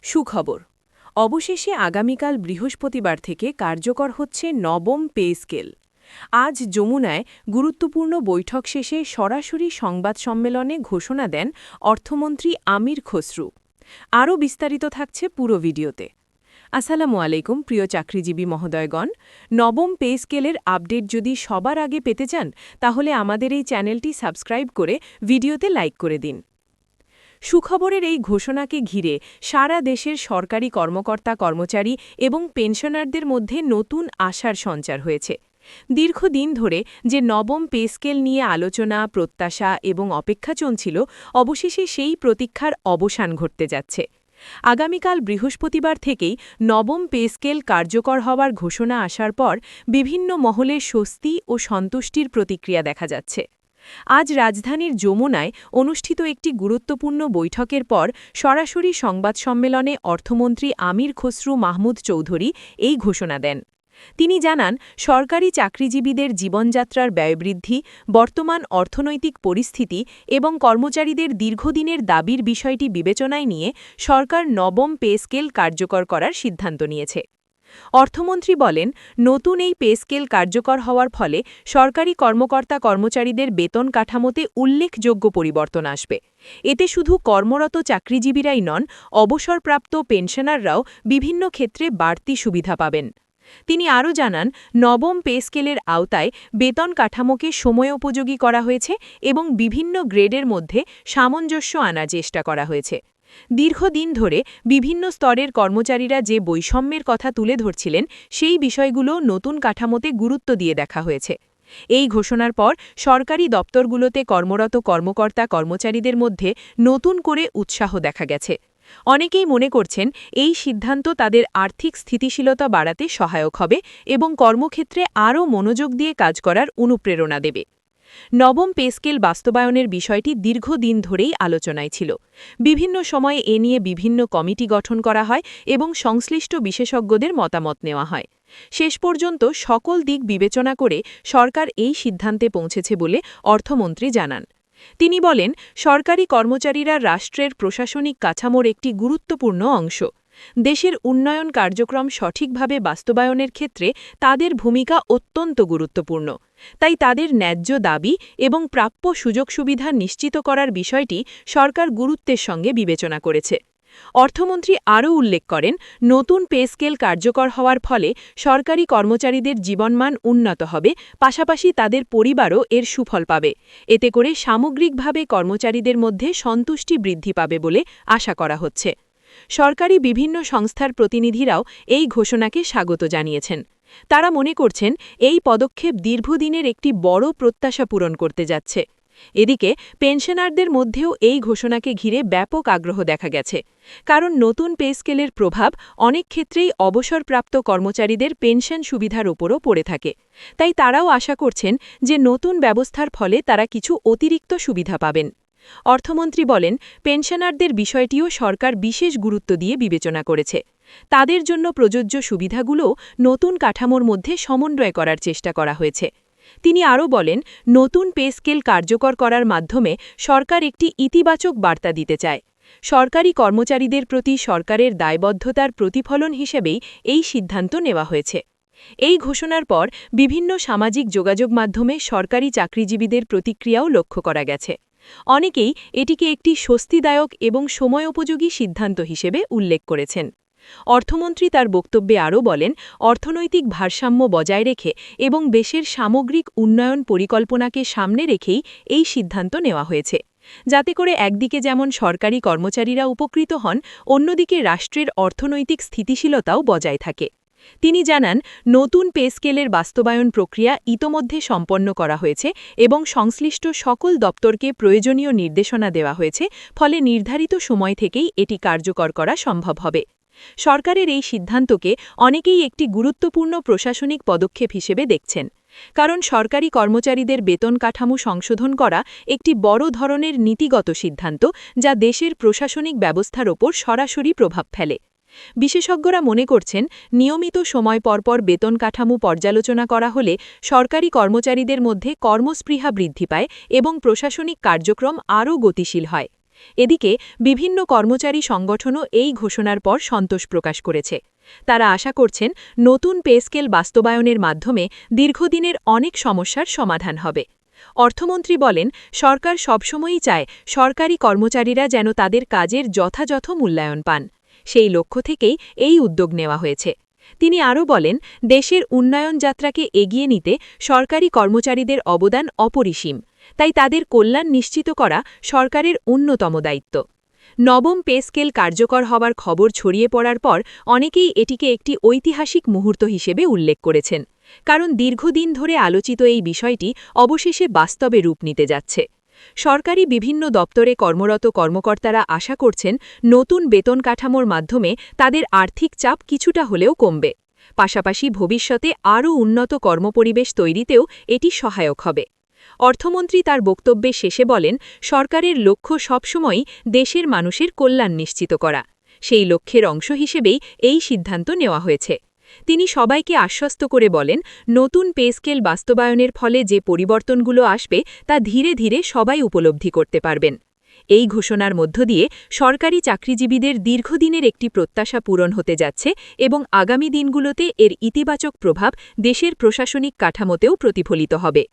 সুখবর। অবশেষে আগামীকাল বৃহস্পতিবার থেকে কার্যকর হচ্ছে নবম পে স্কেল। আজ যমুনায় গুরুত্বপূর্ণ বৈঠক শেষে সরাসরি সংবাদ সম্মেলনে ঘোষণা দেন অর্থমন্ত্রী আমির খসরু। আরও বিস্তারিত থাকছে পুরো ভিডিওতে। আসসালামু আলাইকুম প্রিয় চাকরিজীবী মহোদয়গণ। নবম পে স্কেলের আপডেট যদি সবার আগে পেতে চান তাহলে আমাদের এই চ্যানেলটি সাবস্ক্রাইব করে ভিডিওতে লাইক করে দিন। সুখবরের এই ঘোষণাকে ঘিরে সারা দেশের সরকারি কর্মকর্তা কর্মচারী এবং পেনশনারদের মধ্যে নতুন আশার সঞ্চার হয়েছে। দীর্ঘদিন ধরে যে নবম পে স্কেল নিয়ে আলোচনা, প্রত্যাশা এবং অপেক্ষা চলছিল, অবশেষে সেই প্রতীক্ষার অবসান ঘটতে যাচ্ছে। আগামীকাল বৃহস্পতিবার থেকেই নবম পে স্কেল কার্যকর হওয়ার ঘোষণা আসার পর বিভিন্ন মহলে স্বস্তি ও সন্তুষ্টির প্রতিক্রিয়া দেখা যাচ্ছে। আজ রাজধানীর যমুনায় অনুষ্ঠিত একটি গুরুত্বপূর্ণ বৈঠকের পর সরাসরি সংবাদ সম্মেলনে অর্থমন্ত্রী আমির খসরু মাহমুদ চৌধুরী এই ঘোষণা দেন। তিনি জানান, সরকারি চাকরিজীবীদের জীবনযাত্রার ব্যয়বৃদ্ধি, বর্তমান অর্থনৈতিক পরিস্থিতি এবং কর্মচারীদের দীর্ঘদিনের দাবির বিষয়টি বিবেচনায় নিয়ে সরকার নবম পে স্কেল কার্যকর করার সিদ্ধান্ত নিয়েছে। অর্থমন্ত্রী বলেন, নতুন এই পে স্কেল কার্যকর হওয়ার ফলে সরকারি কর্মকর্তা কর্মচারীদের বেতন কাঠামোতে উল্লেখযোগ্য পরিবর্তন আসবে। এতে শুধু কর্মরত চাকরিজীবীরাই নন, অবসরপ্রাপ্ত পেনশনাররাও বিভিন্ন ক্ষেত্রে বাড়তি সুবিধা পাবেন। তিনি আরও জানান, নবম পে স্কেলের আওতায় বেতন কাঠামোকে সময়োপযোগী করা হয়েছে এবং বিভিন্ন গ্রেডের মধ্যে সামঞ্জস্য আনার চেষ্টা করা হয়েছে। দীর্ঘদিন ধরে বিভিন্ন স্তরের কর্মচারীরা যে বৈষম্যের কথা তুলে ধরছিলেন, সেই বিষয়গুলো নতুন কাঠামোতে গুরুত্ব দিয়ে দেখা হয়েছে। এই ঘোষণার পর সরকারি দপ্তরগুলোতে কর্মরত কর্মকর্তা কর্মচারীদের মধ্যে নতুন করে উৎসাহ দেখা গেছে। অনেকেই মনে করছেন, এই সিদ্ধান্ত তাদের আর্থিক স্থিতিশীলতা বাড়াতে সহায়ক হবে এবং কর্মক্ষেত্রে আরও মনোযোগ দিয়ে কাজ করার অনুপ্রেরণা দেবে। নবম পে স্কেল বাস্তবায়নের বিষয়টি দীর্ঘদিন ধরেই আলোচনায় ছিল। বিভিন্ন সময়ে এ নিয়ে বিভিন্ন কমিটি গঠন করা হয় এবং সংশ্লিষ্ট বিশেষজ্ঞদের মতামত নেওয়া হয়। শেষ পর্যন্ত সকল দিক বিবেচনা করে সরকার এই সিদ্ধান্তে পৌঁছেছে বলে অর্থমন্ত্রী জানান। তিনি বলেন, সরকারি কর্মচারীরা রাষ্ট্রের প্রশাসনিক কাঠামোর একটি গুরুত্বপূর্ণ অংশ। দেশের উন্নয়ন কার্যক্রম সঠিকভাবে বাস্তবায়নের ক্ষেত্রে তাদের ভূমিকা অত্যন্ত গুরুত্বপূর্ণ। তাই তাদের ন্যায্য দাবি এবং প্রাপ্য সুযোগ সুবিধা নিশ্চিত করার বিষয়টি সরকার গুরুত্বের সঙ্গে বিবেচনা করেছে। অর্থমন্ত্রী আরও উল্লেখ করেন, নতুন পে স্কেল কার্যকর হওয়ার ফলে সরকারি কর্মচারীদের জীবনমান উন্নত হবে, পাশাপাশি তাদের পরিবারও এর সুফল পাবে। এতে করে সামগ্রিকভাবে কর্মচারীদের মধ্যে সন্তুষ্টি বৃদ্ধি পাবে বলে আশা করা হচ্ছে। সরকারি বিভিন্ন সংস্থার প্রতিনিধিরাও এই ঘোষণাকে স্বাগত জানিয়েছেন। তারা মনে করছেন, এই পদক্ষেপ দীর্ঘদিনের একটি বড় প্রত্যাশা পূরণ করতে যাচ্ছে। এদিকে পেনশনারদের মধ্যেও এই ঘোষণাকে ঘিরে ব্যাপক আগ্রহ দেখা গেছে। কারণ নতুন পে স্কেলের প্রভাব অনেক ক্ষেত্রেই অবসরপ্রাপ্ত কর্মচারীদের পেনশন সুবিধার উপরও পড়ে থাকে। তাই তারাও আশা করছেন যে নতুন ব্যবস্থার ফলে তারা কিছু অতিরিক্ত সুবিধা পাবেন। অর্থমন্ত্রী বলেন, পেনশনারদের বিষয়টিও সরকার বিশেষ গুরুত্ব দিয়ে বিবেচনা করেছে। তাদের জন্য প্রযোজ্য সুবিধাগুলোও নতুন কাঠামোর মধ্যে সমন্বয় করার চেষ্টা করা হয়েছে। তিনি আরও বলেন, নতুন পে স্কেল কার্যকর করার মাধ্যমে সরকার একটি ইতিবাচক বার্তা দিতে চায়। সরকারি কর্মচারীদের প্রতি সরকারের দায়বদ্ধতার প্রতিফলন হিসেবেই এই সিদ্ধান্ত নেওয়া হয়েছে। এই ঘোষণার পর বিভিন্ন সামাজিক যোগাযোগ মাধ্যমে সরকারি চাকরিজীবীদের প্রতিক্রিয়াও লক্ষ্য করা গেছে। অনেকেই এটিকে একটি স্বস্তিদায়ক এবং সময়োপযোগী সিদ্ধান্ত হিসেবে উল্লেখ করেছেন। অর্থমন্ত্রী তার বক্তব্যে আরও বলেন, অর্থনৈতিক ভারসাম্য বজায় রেখে এবং দেশের সামগ্রিক উন্নয়ন পরিকল্পনাকে সামনে রেখেই এই সিদ্ধান্ত নেওয়া হয়েছে, যাতে করে একদিকে যেমন সরকারি কর্মচারীরা উপকৃত হন, অন্যদিকে রাষ্ট্রের অর্থনৈতিক স্থিতিশীলতাও বজায় থাকে। তিনি জানান, নতুন পে স্কেলের বাস্তবায়ন প্রক্রিয়া ইতোমধ্যে সম্পন্ন করা হয়েছে এবং সংশ্লিষ্ট সকল দপ্তরকে প্রয়োজনীয় নির্দেশনা দেওয়া হয়েছে, ফলে নির্ধারিত সময় থেকেই এটি কার্যকর করা সম্ভব হবে। সরকারের এই সিদ্ধান্তকে অনেকেই একটি গুরুত্বপূর্ণ প্রশাসনিক পদক্ষেপ হিসেবে দেখছেন। কারণ সরকারি কর্মচারীদের বেতন কাঠামো সংশোধন করা একটি বড় ধরনের নীতিগত সিদ্ধান্ত, যা দেশের প্রশাসনিক ব্যবস্থার ওপর সরাসরি প্রভাব ফেলে। বিশেষজ্ঞরা মনে করছেন, নিয়মিত সময় পরপর বেতন কাঠামো পর্যালোচনা করা হলে সরকারি কর্মচারীদের মধ্যে কর্মস্পৃহা বৃদ্ধি পায় এবং প্রশাসনিক কার্যক্রম আরও গতিশীল হয়। এদিকে বিভিন্ন কর্মচারী সংগঠনও এই ঘোষণার পর সন্তোষ প্রকাশ করেছে। তারা আশা করছেন নতুন পে স্কেল বাস্তবায়নের মাধ্যমে দীর্ঘদিনের অনেক সমস্যার সমাধান হবে। অর্থমন্ত্রী বলেন, সরকার সবসময়ই চায় সরকারি কর্মচারীরা যেন তাদের কাজের যথাযথ মূল্যায়ন পান। সেই লক্ষ্য থেকেই এই উদ্যোগ নেওয়া হয়েছে। তিনি আরও বলেন, দেশের উন্নয়ন যাত্রাকে এগিয়ে নিতে সরকারি কর্মচারীদের অবদান অপরিসীম, তাই তাদের কল্যাণ নিশ্চিত করা সরকারের অন্যতম দায়িত্ব। নবম পে স্কেল কার্যকর হওয়ার খবর ছড়িয়ে পড়ার পর অনেকেই এটিকে একটি ঐতিহাসিক মুহূর্ত হিসেবে উল্লেখ করেছেন, কারণ দীর্ঘদিন ধরে আলোচিত এই বিষয়টি অবশেষে বাস্তবে রূপ নিতে যাচ্ছে। সরকারি বিভিন্ন দপ্তরে কর্মরত কর্মকর্তারা আশা করছেন নতুন বেতন কাঠামোর মাধ্যমে তাদের আর্থিক চাপ কিছুটা হলেও কমবে। পাশাপাশি ভবিষ্যতে আরও উন্নত কর্মপরিবেশ তৈরিতেও এটি সহায়ক হবে। অর্থমন্ত্রী তার বক্তব্যে শেষে বলেন, সরকারের লক্ষ্য সবসময়ই দেশের মানুষের কল্যাণ নিশ্চিত করা। সেই লক্ষ্যের অংশ হিসেবেই এই সিদ্ধান্ত নেওয়া হয়েছে। তিনি সবাইকে আশ্বস্ত করে বলেন, নতুন পে স্কেল বাস্তবায়নের ফলে যে পরিবর্তনগুলো আসবে তা ধীরে ধীরে সবাই উপলব্ধি করতে পারবেন। এই ঘোষণার মধ্য দিয়ে সরকারি চাকরিজীবীদের দীর্ঘদিনের একটি প্রত্যাশা পূরণ হতে যাচ্ছে এবং আগামী দিনগুলোতে এর ইতিবাচক প্রভাব দেশের প্রশাসনিক কাঠামোতেও প্রতিফলিত হবে।